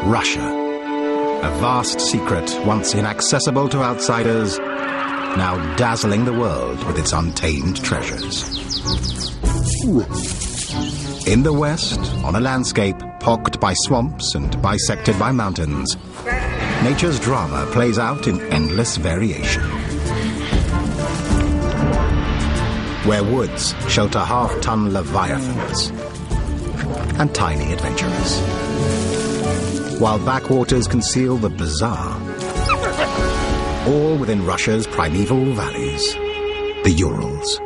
Russia, a vast secret once inaccessible to outsiders, now dazzling the world with its untamed treasures. In the west, on a landscape pocked by swamps and bisected by mountains, nature's drama plays out in endless variation. Where woods shelter half-ton leviathans and tiny adventurers, while backwaters conceal the bizarre, all within Russia's primeval valleys, the Urals.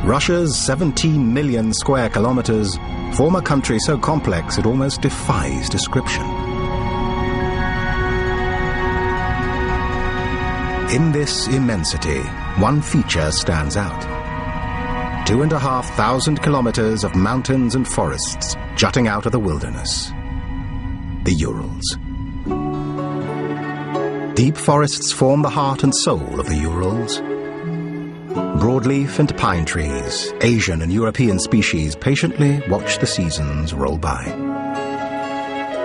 Russia's 17 million square kilometers form a country so complex it almost defies description. In this immensity, one feature stands out. 2,500 kilometers of mountains and forests jutting out of the wilderness. The Urals. Deep forests form the heart and soul of the Urals. Broadleaf and pine trees, Asian and European species patiently watch the seasons roll by.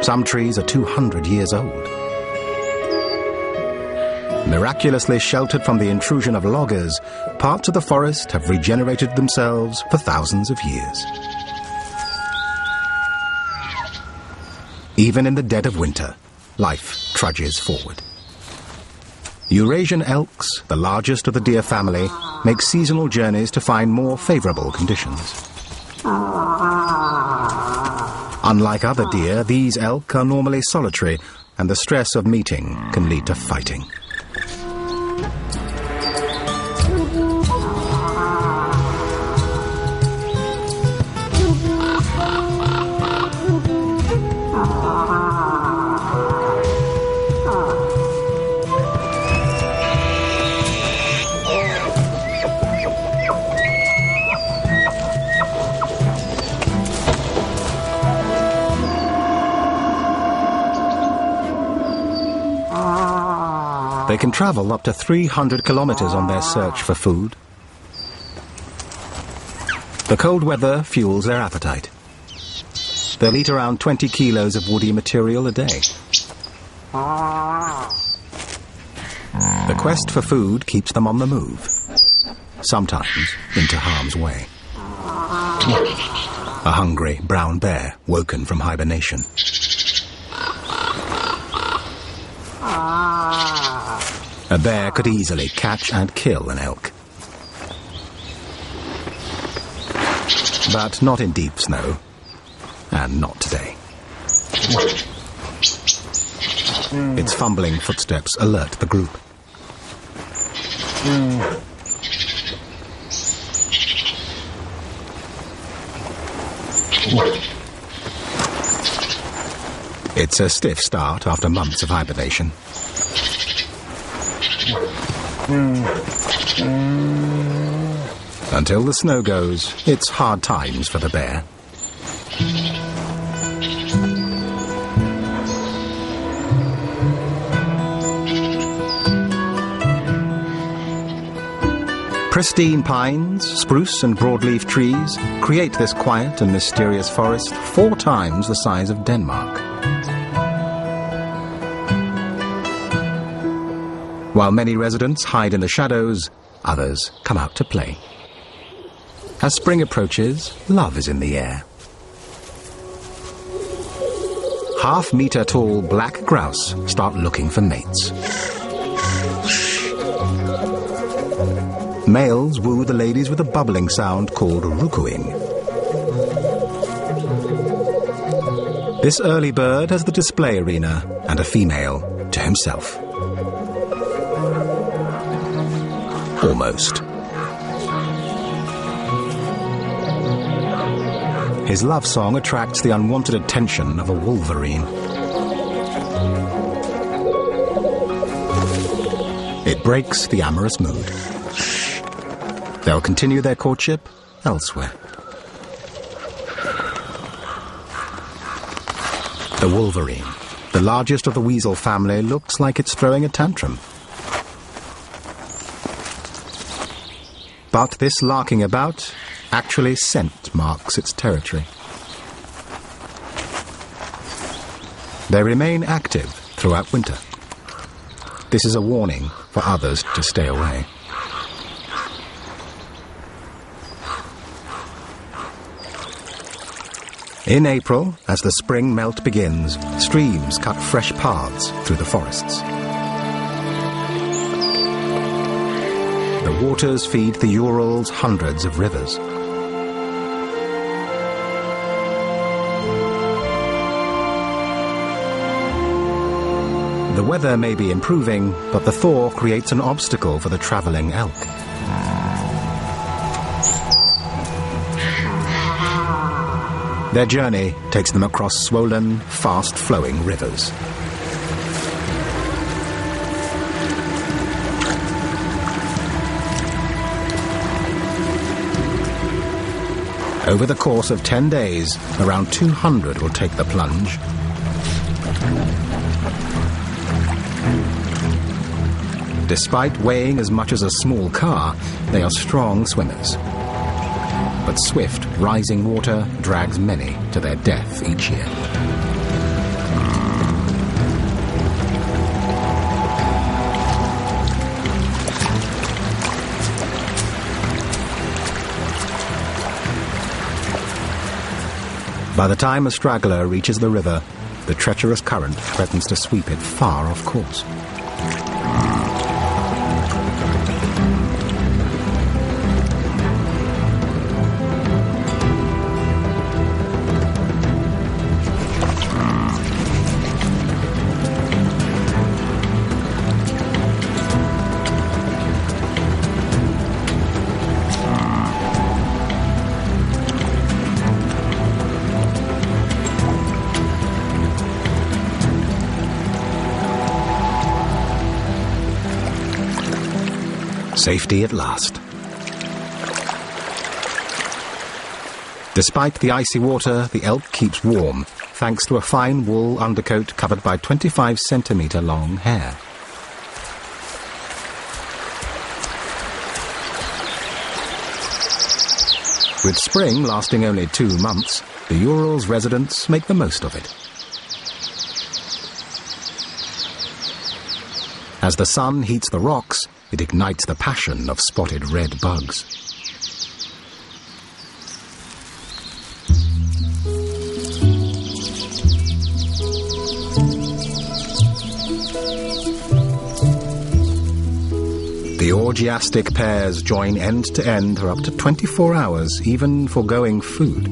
Some trees are 200 years old. Miraculously sheltered from the intrusion of loggers, parts of the forest have regenerated themselves for thousands of years. Even in the dead of winter, life trudges forward. Eurasian elks, the largest of the deer family, make seasonal journeys to find more favorable conditions. Unlike other deer, these elk are normally solitary, and the stress of meeting can lead to fighting. They can travel up to 300 kilometers on their search for food. The cold weather fuels their appetite. They'll eat around 20 kilos of woody material a day. The quest for food keeps them on the move, sometimes into harm's way. A hungry brown bear woken from hibernation. A bear could easily catch and kill an elk. But not in deep snow, and not today. Its fumbling footsteps alert the group. It's a stiff start after months of hibernation. Until the snow goes, it's hard times for the bear. Pristine pines, spruce and broadleaf trees create this quiet and mysterious forest 4 times the size of Denmark. While many residents hide in the shadows, others come out to play. As spring approaches, love is in the air. Half-meter-tall black grouse start looking for mates. Males woo the ladies with a bubbling sound called rukuing. This early bird has the display arena and a female to himself. Almost. His love song attracts the unwanted attention of a wolverine. It breaks the amorous mood. They'll continue their courtship elsewhere. The wolverine, the largest of the weasel family, looks like it's throwing a tantrum. But this larking about actually scent marks its territory. They remain active throughout winter. This is a warning for others to stay away. In April, as the spring melt begins, streams cut fresh paths through the forests. The waters feed the Ural's hundreds of rivers. The weather may be improving, but the thaw creates an obstacle for the traveling elk. Their journey takes them across swollen, fast-flowing rivers. Over the course of 10 days, around 200 will take the plunge. Despite weighing as much as a small car, they are strong swimmers. But swift, rising water drags many to their death each year. By the time a straggler reaches the river, the treacherous current threatens to sweep it far off course. Safety at last. Despite the icy water, the elk keeps warm, thanks to a fine wool undercoat covered by 25-centimetre long hair. With spring lasting only 2 months, the Ural's residents make the most of it. As the sun heats the rocks, it ignites the passion of spotted red bugs. The orgiastic pairs join end to end for up to 24 hours, even foregoing food.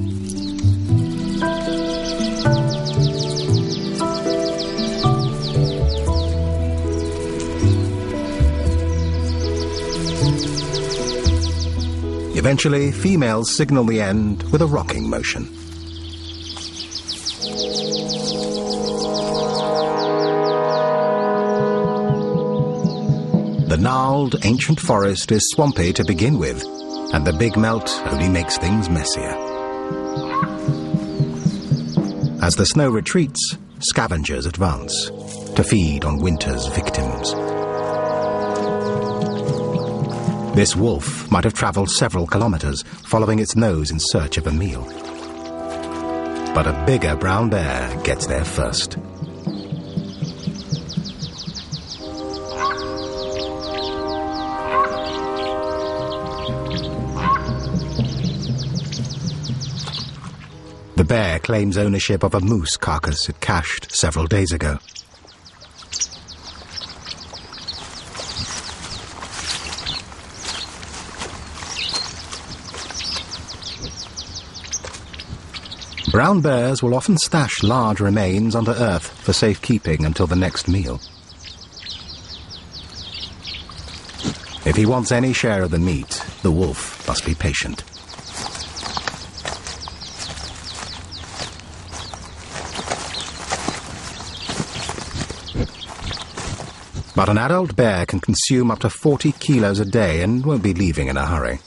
Eventually, females signal the end with a rocking motion. The gnarled, ancient forest is swampy to begin with, and the big melt only makes things messier. As the snow retreats, scavengers advance to feed on winter's victims. This wolf might have travelled several kilometres, following its nose in search of a meal. But a bigger brown bear gets there first. The bear claims ownership of a moose carcass it cached several days ago. Brown bears will often stash large remains under earth for safekeeping until the next meal. If he wants any share of the meat, the wolf must be patient. But an adult bear can consume up to 40 kilos a day and won't be leaving in a hurry.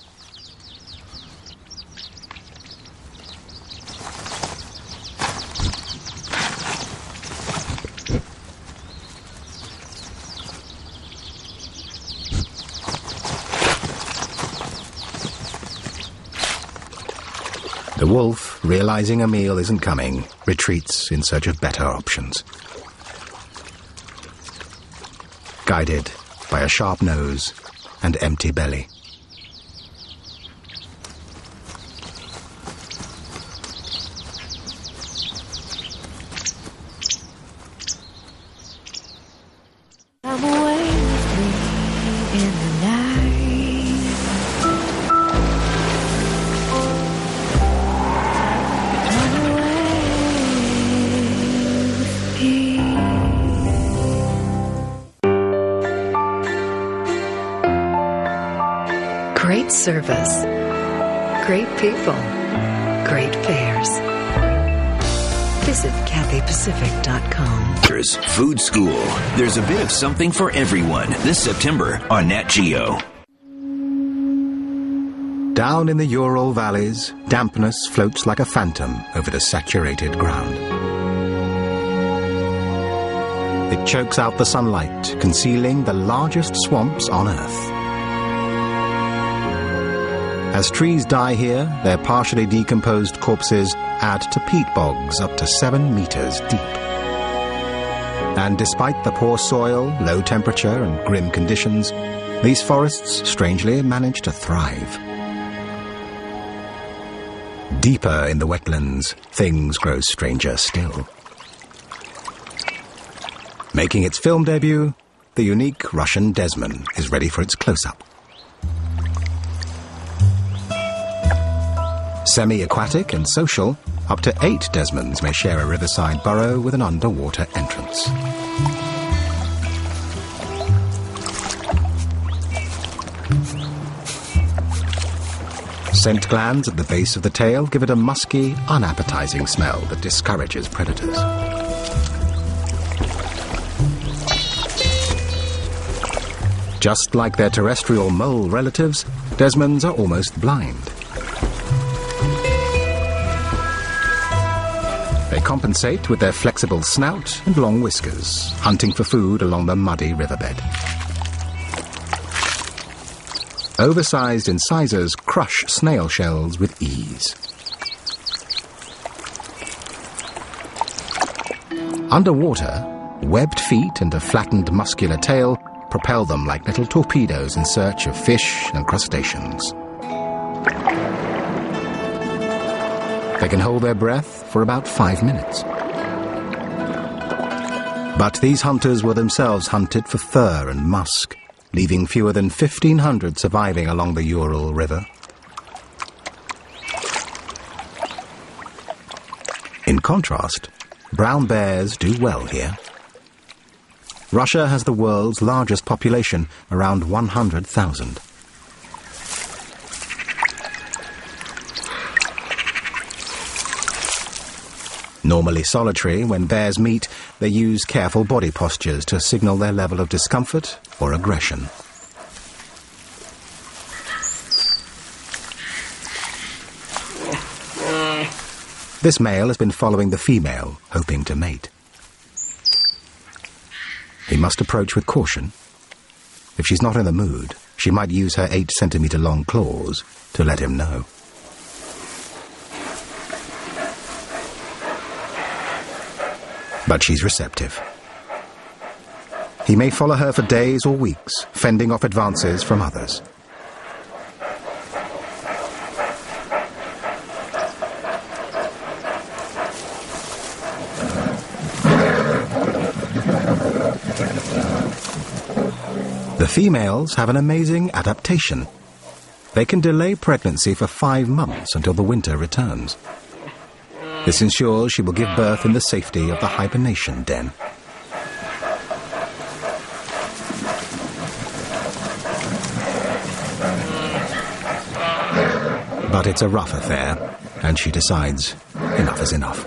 The wolf, realizing a meal isn't coming, retreats in search of better options. Guided by a sharp nose and empty belly. Come away with me in the night. Run away with me. Great service, great people, great fares. Visit CathyPacific.com. Food School. There's a bit of something for everyone this September on Nat Geo. Down in the Ural valleys, dampness floats like a phantom over the saturated ground. It chokes out the sunlight, concealing the largest swamps on Earth. As trees die here, their partially decomposed corpses add to peat bogs up to 7 meters deep. And despite the poor soil, low temperature and grim conditions, these forests strangely manage to thrive. Deeper in the wetlands, things grow stranger still. Making its film debut, the unique Russian Desman is ready for its close-up. Semi-aquatic and social, up to 8 Desmans may share a riverside burrow with an underwater entrance. Scent glands at the base of the tail give it a musky, unappetizing smell that discourages predators. Just like their terrestrial mole relatives, Desmans are almost blind. They compensate with their flexible snout and long whiskers, hunting for food along the muddy riverbed. Oversized incisors crush snail shells with ease. Underwater, webbed feet and a flattened muscular tail propel them like little torpedoes in search of fish and crustaceans. They can hold their breath for about 5 minutes. But these hunters were themselves hunted for fur and musk, leaving fewer than 1,500 surviving along the Ural River. In contrast, brown bears do well here. Russia has the world's largest population, around 100,000. Normally solitary, when bears meet, they use careful body postures to signal their level of discomfort or aggression. This male has been following the female, hoping to mate. He must approach with caution. If she's not in the mood, she might use her 8-centimeter long claws to let him know. But she's receptive. He may follow her for days or weeks, fending off advances from others. The females have an amazing adaptation. They can delay pregnancy for 5 months until the winter returns. This ensures she will give birth in the safety of the hibernation den. But it's a rough affair, and she decides enough is enough.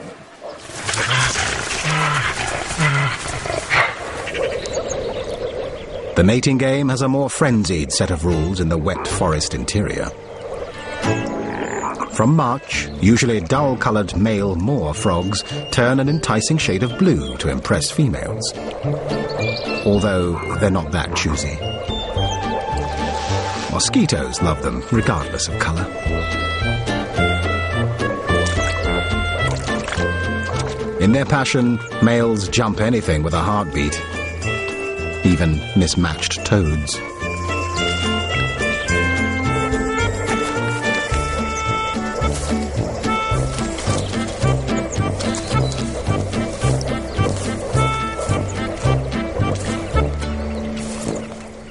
The mating game has a more frenzied set of rules in the wet forest interior. From March, usually dull-coloured male moor frogs turn an enticing shade of blue to impress females, although they're not that choosy. Mosquitoes love them, regardless of colour. In their passion, males jump anything with a heartbeat, even mismatched toads.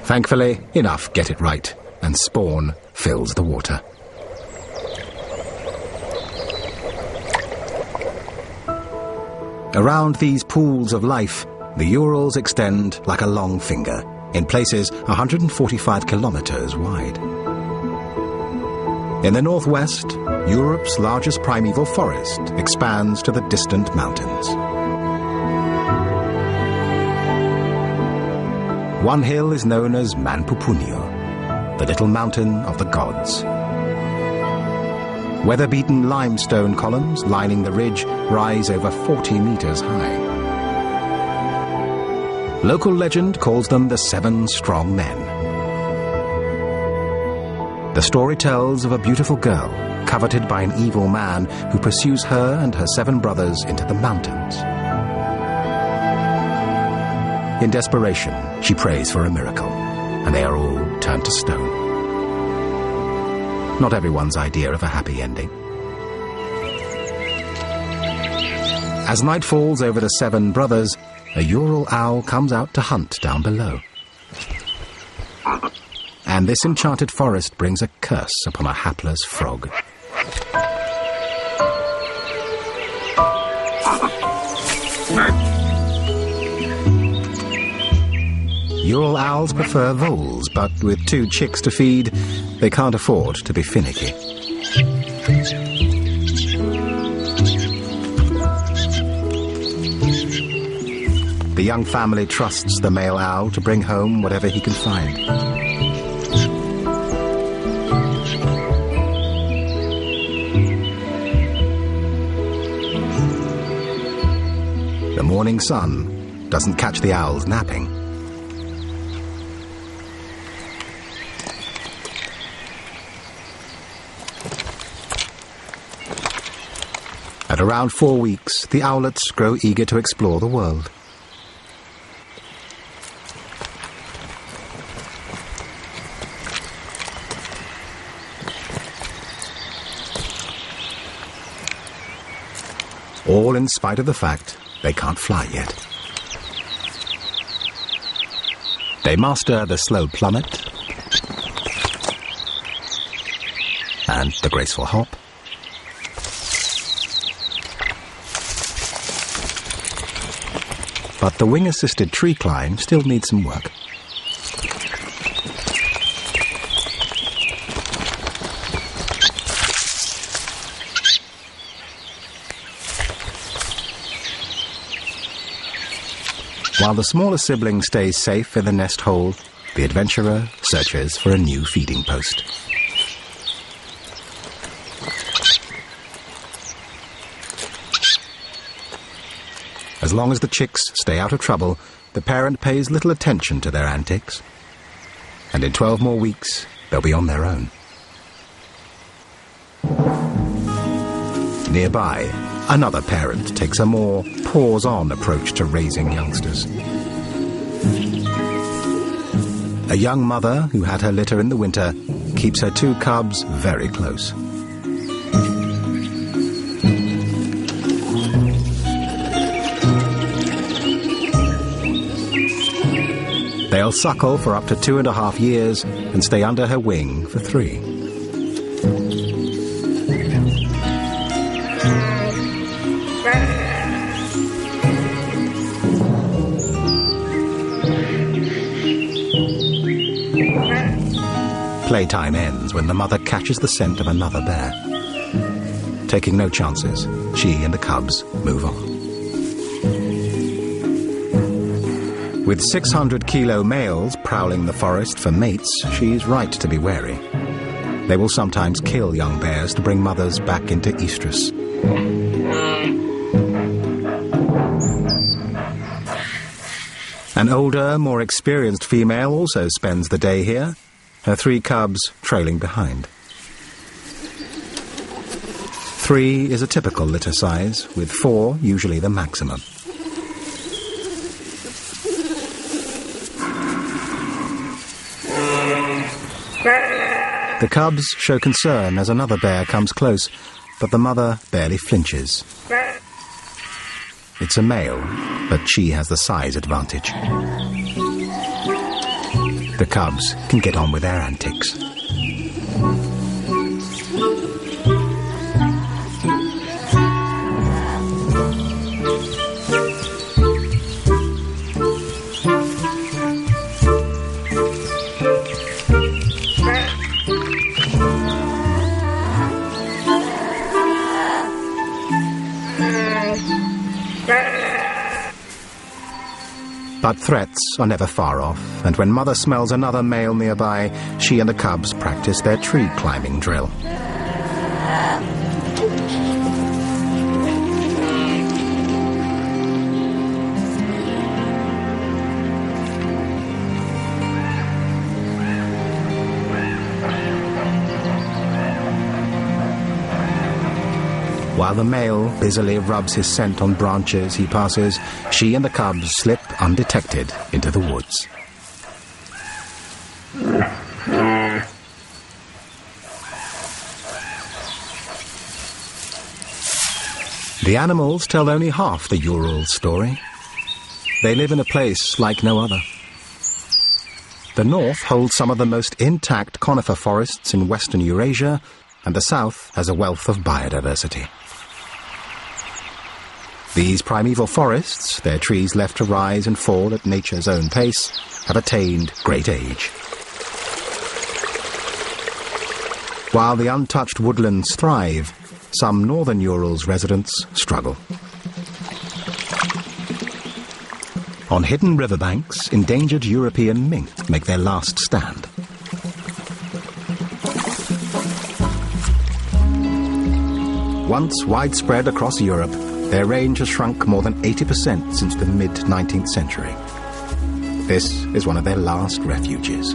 Thankfully, enough get it right, and spawn fills the water. Around these pools of life, the Urals extend like a long finger, in places 145 kilometers wide. In the northwest, Europe's largest primeval forest expands to the distant mountains. One hill is known as Manpupunio, the little mountain of the gods. Weather-beaten limestone columns lining the ridge rise over 40 meters high. Local legend calls them the 7 Strong Men. The story tells of a beautiful girl coveted by an evil man who pursues her and her 7 brothers into the mountains. In desperation, she prays for a miracle, and they are all turned to stone. Not everyone's idea of a happy ending. As night falls over the 7 brothers, a Ural owl comes out to hunt down below. And this enchanted forest brings a curse upon a hapless frog. Ural owls prefer voles, but with 2 chicks to feed, they can't afford to be finicky. The young family trusts the male owl to bring home whatever he can find. The morning sun doesn't catch the owls napping. At around 4 weeks, the owlets grow eager to explore the world. All in spite of the fact they can't fly yet. They master the slow plummet and the graceful hop. But the wing-assisted tree climb still needs some work. While the smaller sibling stays safe in the nest hole, the adventurer searches for a new feeding post. As long as the chicks stay out of trouble, the parent pays little attention to their antics. And in 12 more weeks, they'll be on their own. Nearby, another parent takes a more paws-on approach to raising youngsters. A young mother who had her litter in the winter keeps her 2 cubs very close. They'll suckle for up to 2.5 years and stay under her wing for 3. Playtime ends when the mother catches the scent of another bear. Taking no chances, she and the cubs move on. With 600-kilo males prowling the forest for mates, she's right to be wary. They will sometimes kill young bears to bring mothers back into estrus. An older, more experienced female also spends the day here, her 3 cubs trailing behind. 3 is a typical litter size, with 4 usually the maximum. The cubs show concern as another bear comes close, but the mother barely flinches. It's a male, but she has the size advantage. The cubs can get on with their antics. But threats are never far off, and when mother smells another male nearby, she and the cubs practice their tree climbing drill. While the male busily rubs his scent on branches he passes, she and the cubs slip undetected into the woods. The animals tell only half the Urals story. They live in a place like no other. The north holds some of the most intact conifer forests in western Eurasia, and the south has a wealth of biodiversity. These primeval forests, their trees left to rise and fall at nature's own pace, have attained great age. While the untouched woodlands thrive, some northern Urals residents struggle. On hidden riverbanks, endangered European mink make their last stand. Once widespread across Europe, their range has shrunk more than 80% since the mid-19th century. This is one of their last refuges.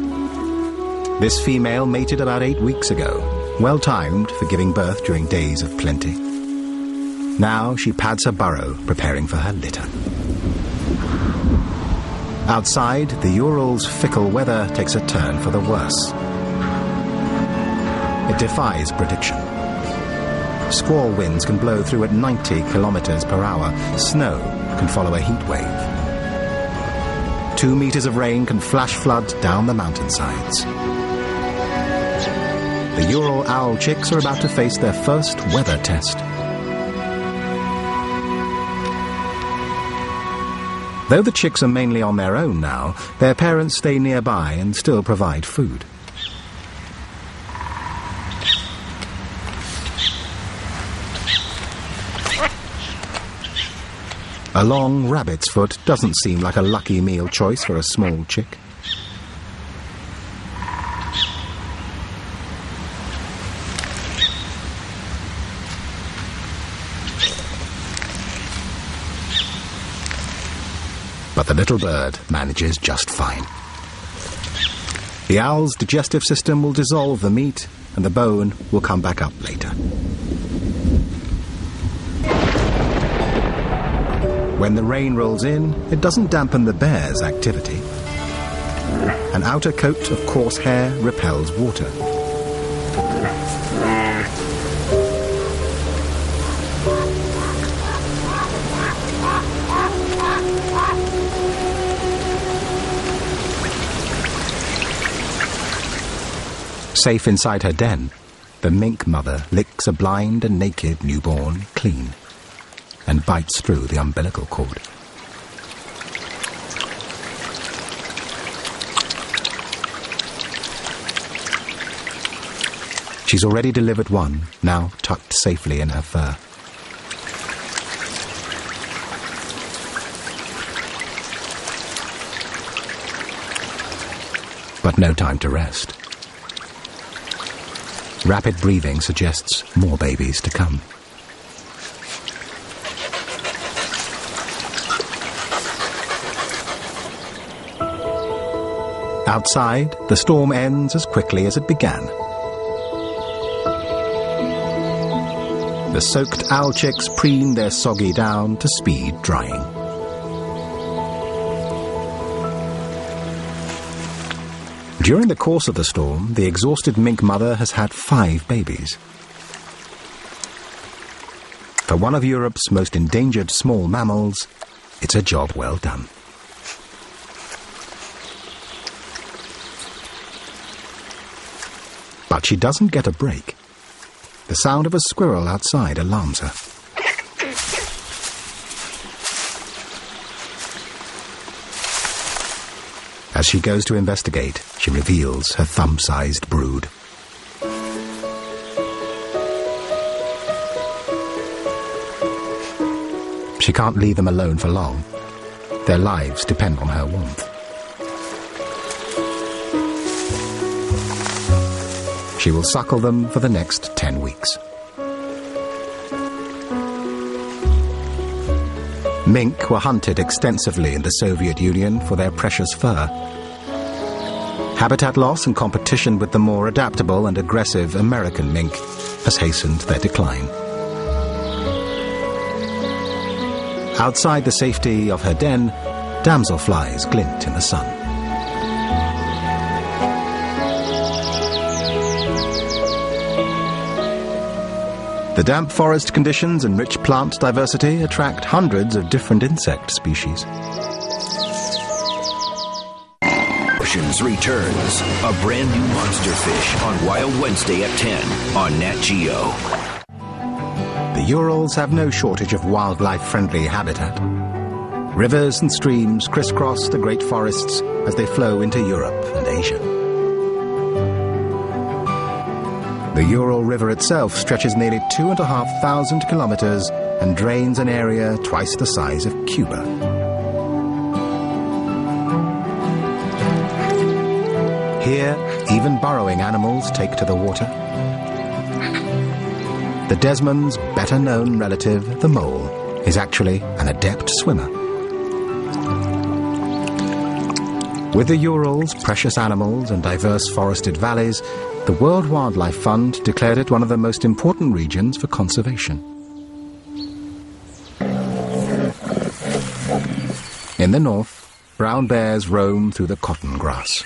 This female mated about 8 weeks ago, well-timed for giving birth during days of plenty. Now she pads her burrow, preparing for her litter. Outside, the Urals' fickle weather takes a turn for the worse. It defies prediction. Squall winds can blow through at 90 kilometers per hour. Snow can follow a heat wave. 2 meters of rain can flash flood down the mountainsides. The Ural owl chicks are about to face their first weather test. Though the chicks are mainly on their own now, their parents stay nearby and still provide food. A long rabbit's foot doesn't seem like a lucky meal choice for a small chick. But the little bird manages just fine. The owl's digestive system will dissolve the meat, and the bone will come back up later. When the rain rolls in, it doesn't dampen the bear's activity. An outer coat of coarse hair repels water. Safe inside her den, the mink mother licks a blind and naked newborn clean and bites through the umbilical cord. She's already delivered one, now tucked safely in her fur. but no time to rest. Rapid breathing suggests more babies to come. Outside, the storm ends as quickly as it began. The soaked owl chicks preen their soggy down to speed drying. During the course of the storm, the exhausted mink mother has had 5 babies. For one of Europe's most endangered small mammals, it's a job well done. But she doesn't get a break. The sound of a squirrel outside alarms her. As she goes to investigate, she reveals her thumb-sized brood. She can't leave them alone for long. Their lives depend on her warmth. She will suckle them for the next 10 weeks. Mink were hunted extensively in the Soviet Union for their precious fur. Habitat loss and competition with the more adaptable and aggressive American mink has hastened their decline. Outside the safety of her den, damselflies glint in the sun. The damp forest conditions and rich plant diversity attract hundreds of different insect species. Oceans returns. A brand new monster fish on Wild Wednesday at 10 on Nat Geo. The Urals have no shortage of wildlife-friendly habitat. Rivers and streams crisscross the great forests as they flow into Europe and Asia. The Ural River itself stretches nearly 2,500 kilometers and drains an area twice the size of Cuba. Here, even burrowing animals take to the water. The Desmond's better-known relative, the mole, is actually an adept swimmer. With the Urals' precious animals and diverse forested valleys, the World Wildlife Fund declared it one of the most important regions for conservation. In the north, brown bears roam through the cotton grass.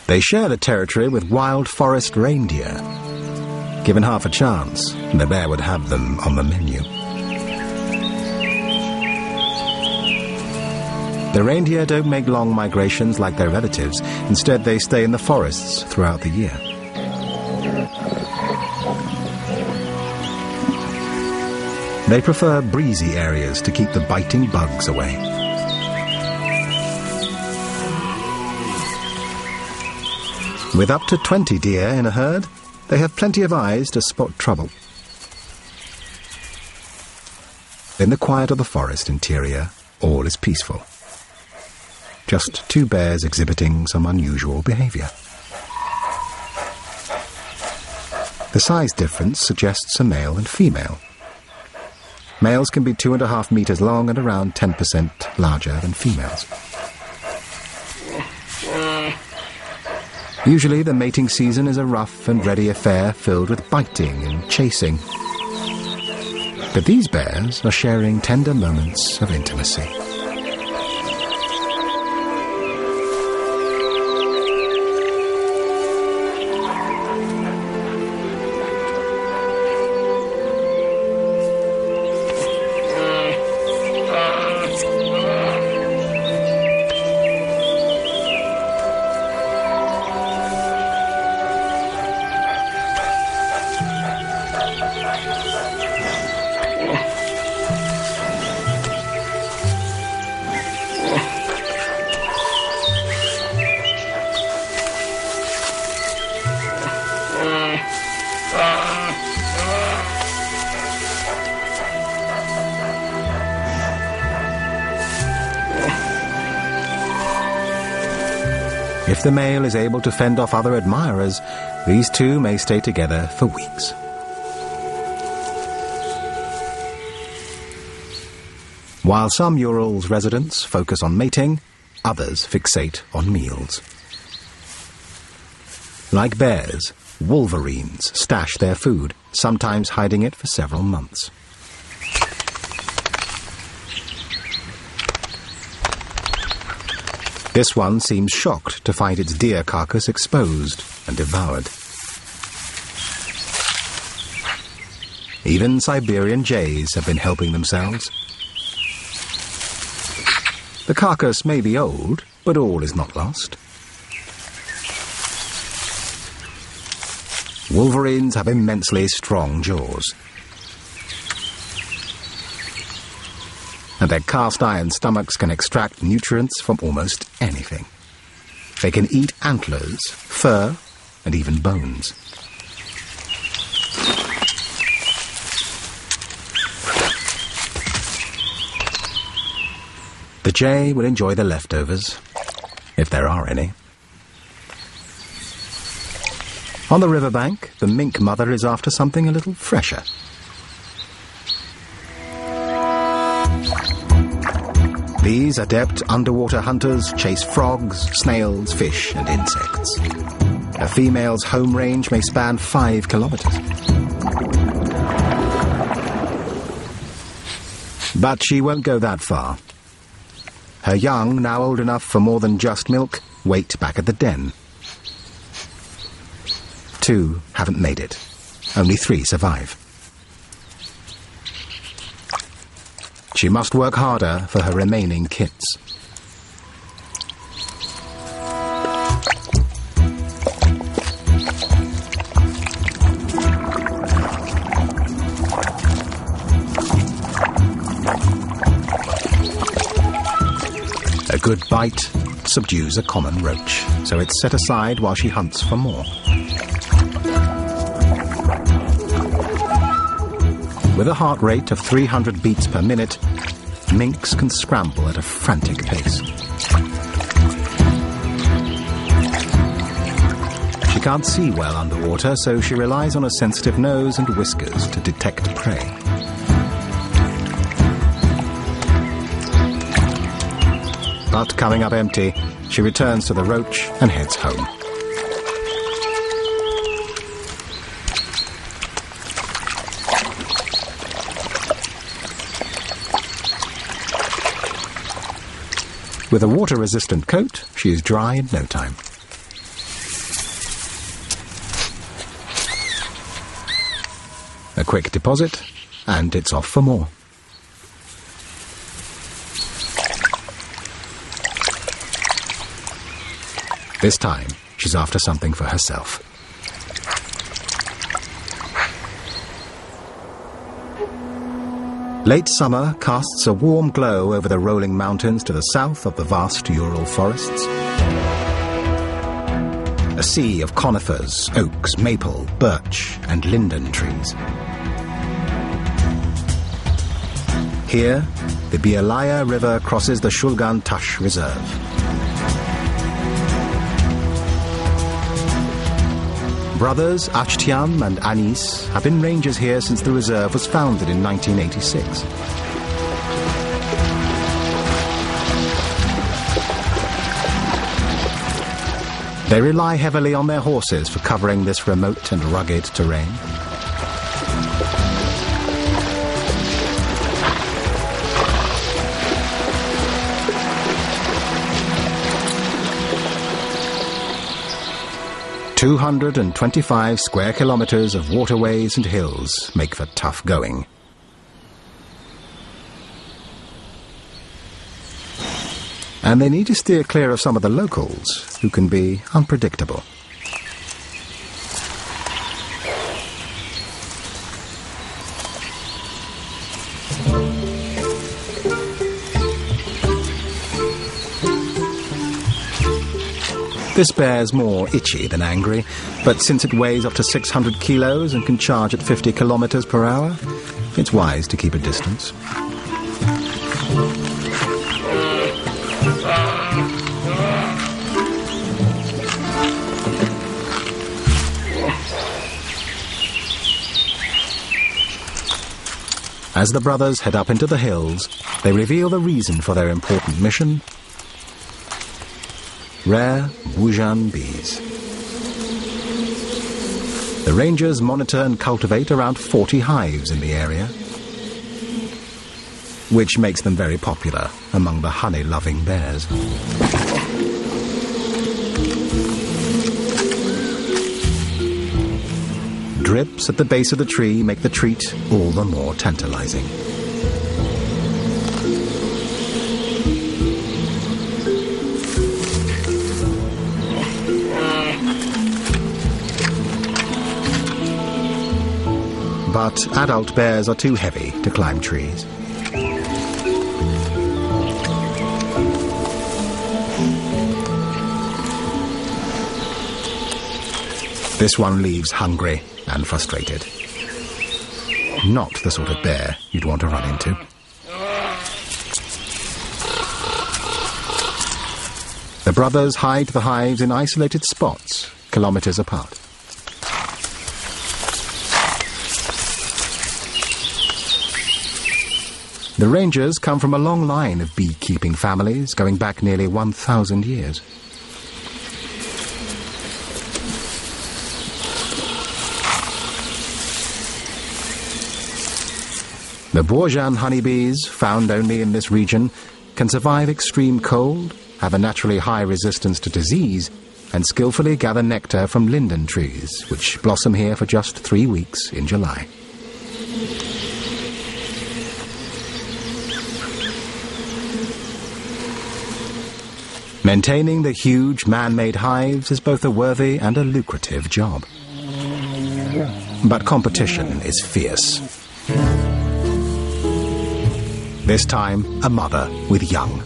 They share the territory with wild forest reindeer. Given half a chance, the bear would have them on the menu. The reindeer don't make long migrations like their relatives. Instead, they stay in the forests throughout the year. They prefer breezy areas to keep the biting bugs away. With up to 20 deer in a herd, they have plenty of eyes to spot trouble. In the quiet of the forest interior, all is peaceful. Just 2 bears exhibiting some unusual behavior. The size difference suggests a male and female. Males can be 2.5 meters long and around 10% larger than females. Usually the mating season is a rough and ready affair filled with biting and chasing. But these bears are sharing tender moments of intimacy. If the male is able to fend off other admirers, these two may stay together for weeks. While some Urals residents focus on mating, others fixate on meals. Like bears, wolverines stash their food, sometimes hiding it for several months. This one seems shocked to find its deer carcass exposed and devoured. Even Siberian jays have been helping themselves. The carcass may be old, but all is not lost. Wolverines have immensely strong jaws, and their cast-iron stomachs can extract nutrients from almost anything. They can eat antlers, fur, and even bones. The jay will enjoy the leftovers, if there are any. On the riverbank, the mink mother is after something a little fresher. These adept underwater hunters chase frogs, snails, fish, and insects. A female's home range may span 5 kilometers. But she won't go that far. Her young, now old enough for more than just milk, wait back at the den. 2 haven't made it. Only 3 survive. She must work harder for her remaining kits. A good bite subdues a common roach, so it's set aside while she hunts for more. With a heart rate of 300 beats per minute, minks can scramble at a frantic pace. She can't see well underwater, so she relies on a sensitive nose and whiskers to detect prey. But coming up empty, she returns to the roach and heads home. With a water-resistant coat, she is dry in no time. A quick deposit, and it's off for more. This time, she's after something for herself. Late summer casts a warm glow over the rolling mountains to the south of the vast Ural forests. A sea of conifers, oaks, maple, birch, and linden trees. Here, the Bielaya River crosses the Shulgan Tash Reserve. Brothers Achtiam and Anis have been rangers here since the reserve was founded in 1986. They rely heavily on their horses for covering this remote and rugged terrain. "225 square kilometers of waterways and hills make for tough going." And they need to steer clear of some of the locals, who can be unpredictable. This bear's more itchy than angry, but since it weighs up to 600 kilos and can charge at 50 kilometers per hour, it's wise to keep a distance. As the brothers head up into the hills, they reveal the reason for their important mission: rare Wujan bees. The rangers monitor and cultivate around 40 hives in the area, which makes them very popular among the honey-loving bears. Drips at the base of the tree make the treat all the more tantalizing. But adult bears are too heavy to climb trees. This one leaves hungry and frustrated. Not the sort of bear you'd want to run into. The brothers hide the hives in isolated spots, kilometers apart. The rangers come from a long line of beekeeping families going back nearly 1,000 years. The Wujan honeybees, found only in this region, can survive extreme cold, have a naturally high resistance to disease, and skillfully gather nectar from linden trees, which blossom here for just 3 weeks in July. Maintaining the huge man-made hives is both a worthy and a lucrative job. But competition is fierce. This time, a mother with young.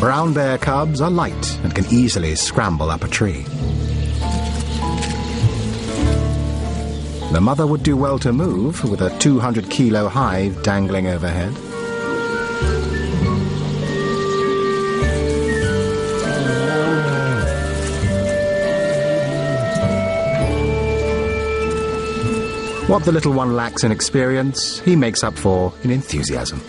Brown bear cubs are light and can easily scramble up a tree. The mother would do well to move with a 200-kilo hive dangling overhead. What the little one lacks in experience, he makes up for in enthusiasm.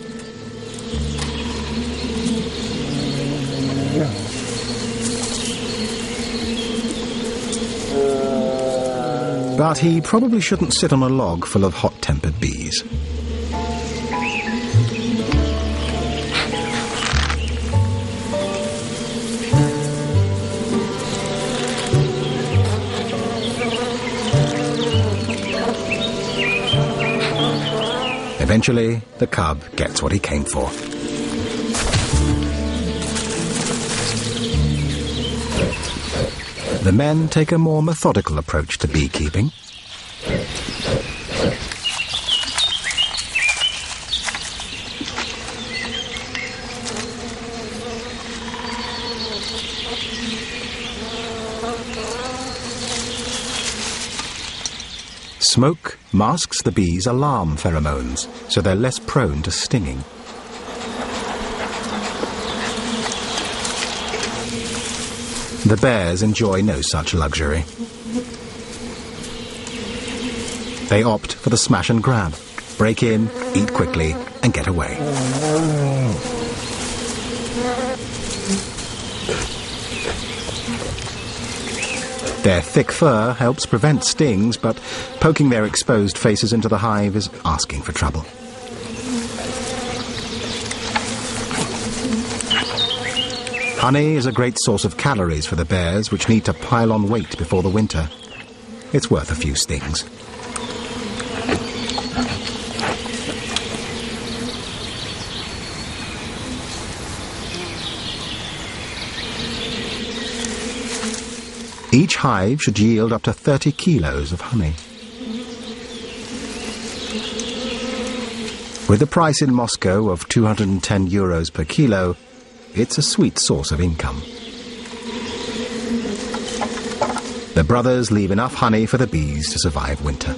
But he probably shouldn't sit on a log full of hot-tempered bees. Eventually, the cub gets what he came for. The men take a more methodical approach to beekeeping. Smoke masks the bees' alarm pheromones, so they're less prone to stinging. The bears enjoy no such luxury. They opt for the smash and grab, break in, eat quickly, and get away. Their thick fur helps prevent stings, but poking their exposed faces into the hive is asking for trouble. Honey is a great source of calories for the bears, which need to pile on weight before the winter. It's worth a few stings. Each hive should yield up to 30 kilos of honey. With the price in Moscow of 210 euros per kilo, it's a sweet source of income. The brothers leave enough honey for the bees to survive winter.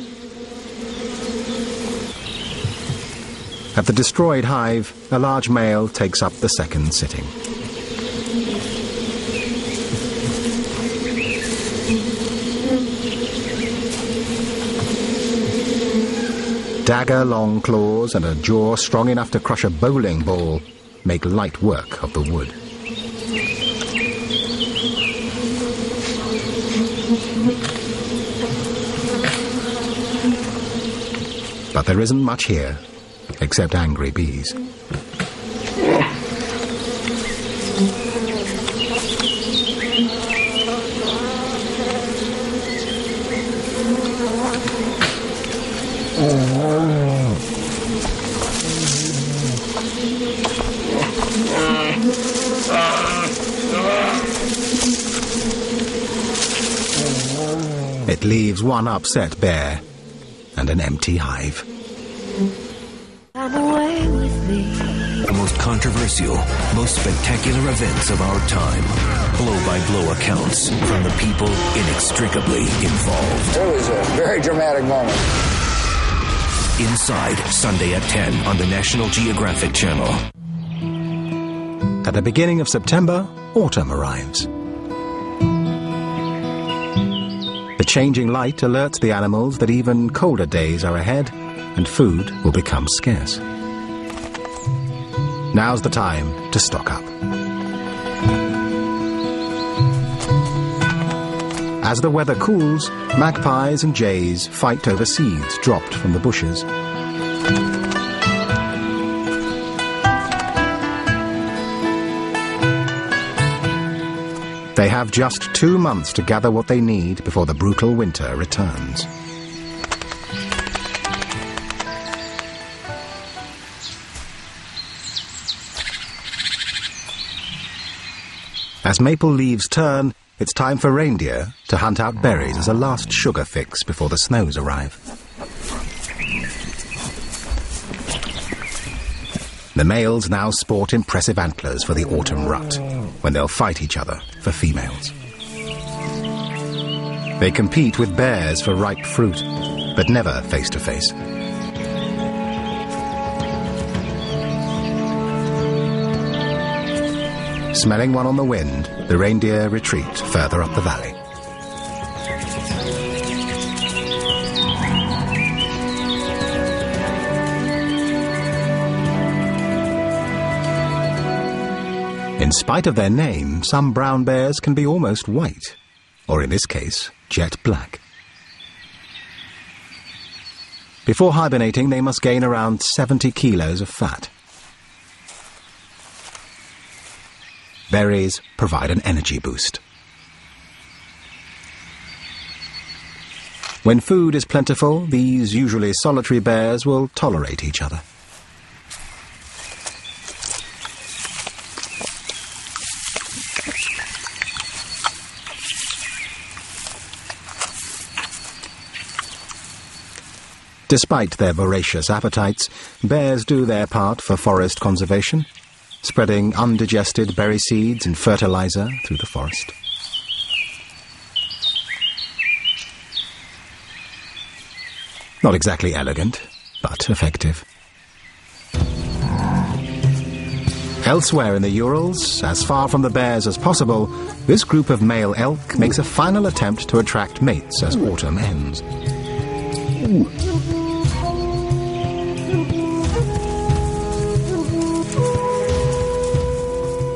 At the destroyed hive, a large male takes up the second sitting. Dagger-long claws and a jaw strong enough to crush a bowling ball make light work of the wood. But there isn't much here, except angry bees. It leaves one upset bear and an empty hive. Come away with me. The most controversial, most spectacular events of our time. Blow-by-blow accounts from the people inextricably involved. It was a very dramatic moment. Inside, Sunday at 10 on the National Geographic Channel. At the beginning of September, autumn arrives. The changing light alerts the animals that even colder days are ahead and food will become scarce. Now's the time to stock up. As the weather cools, magpies and jays fight over seeds dropped from the bushes. They have just 2 months to gather what they need before the brutal winter returns. As maple leaves turn, it's time for reindeer to hunt out berries as a last sugar fix before the snows arrive. The males now sport impressive antlers for the autumn rut, when they'll fight each other for females. They compete with bears for ripe fruit, but never face to face. Smelling one on the wind, the reindeer retreat further up the valley. In spite of their name, some brown bears can be almost white, or in this case, jet black. Before hibernating, they must gain around 70 kilos of fat. Berries provide an energy boost. When food is plentiful, these usually solitary bears will tolerate each other. Despite their voracious appetites, bears do their part for forest conservation, spreading undigested berry seeds and fertilizer through the forest. Not exactly elegant, but effective. Elsewhere in the Urals, as far from the bears as possible, this group of male elk makes a final attempt to attract mates as autumn ends.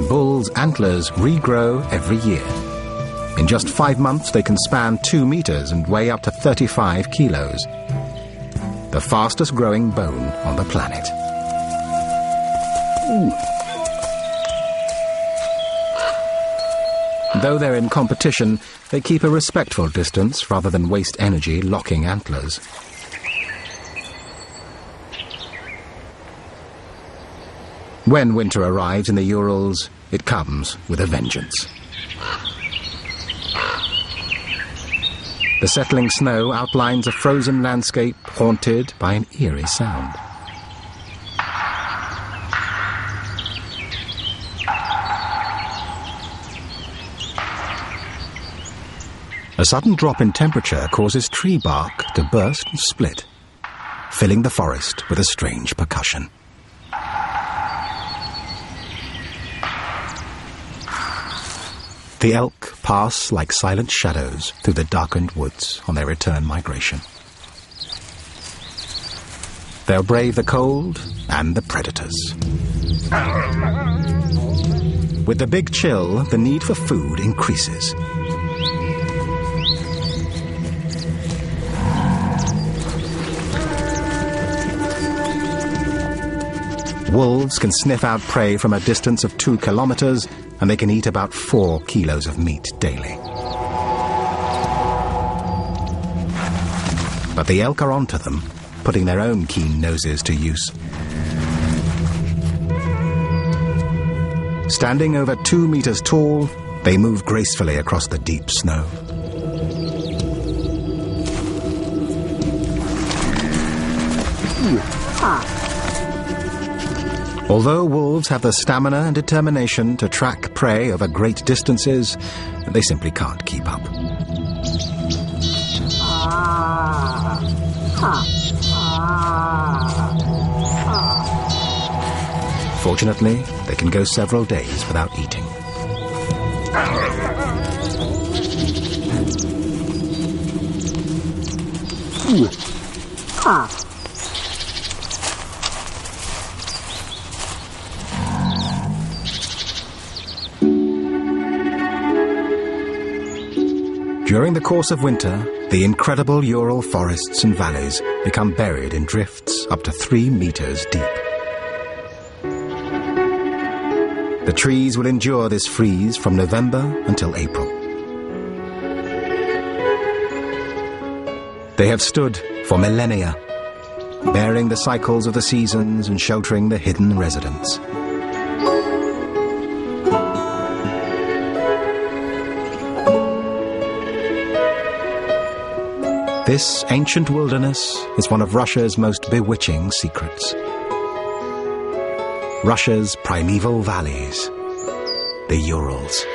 Bulls' antlers regrow every year. In just 5 months, they can span 2 meters and weigh up to 35 kilos. The fastest growing bone on the planet. Though they're in competition, they keep a respectful distance rather than waste energy locking antlers. When winter arrives in the Urals, it comes with a vengeance. The settling snow outlines a frozen landscape haunted by an eerie sound. A sudden drop in temperature causes tree bark to burst and split, filling the forest with a strange percussion. The elk pass like silent shadows through the darkened woods on their return migration. They'll brave the cold and the predators. With the big chill, the need for food increases. Wolves can sniff out prey from a distance of 2 kilometers, and they can eat about 4 kilos of meat daily. But the elk are onto them, putting their own keen noses to use. Standing over 2 meters tall, they move gracefully across the deep snow. Although wolves have the stamina and determination to track prey over great distances, they simply can't keep up. Fortunately, they can go several days without eating. During the course of winter, the incredible Ural forests and valleys become buried in drifts up to 3 meters deep. The trees will endure this freeze from November until April. They have stood for millennia, bearing the cycles of the seasons and sheltering the hidden residents. This ancient wilderness is one of Russia's most bewitching secrets. Russia's primeval valleys, the Urals.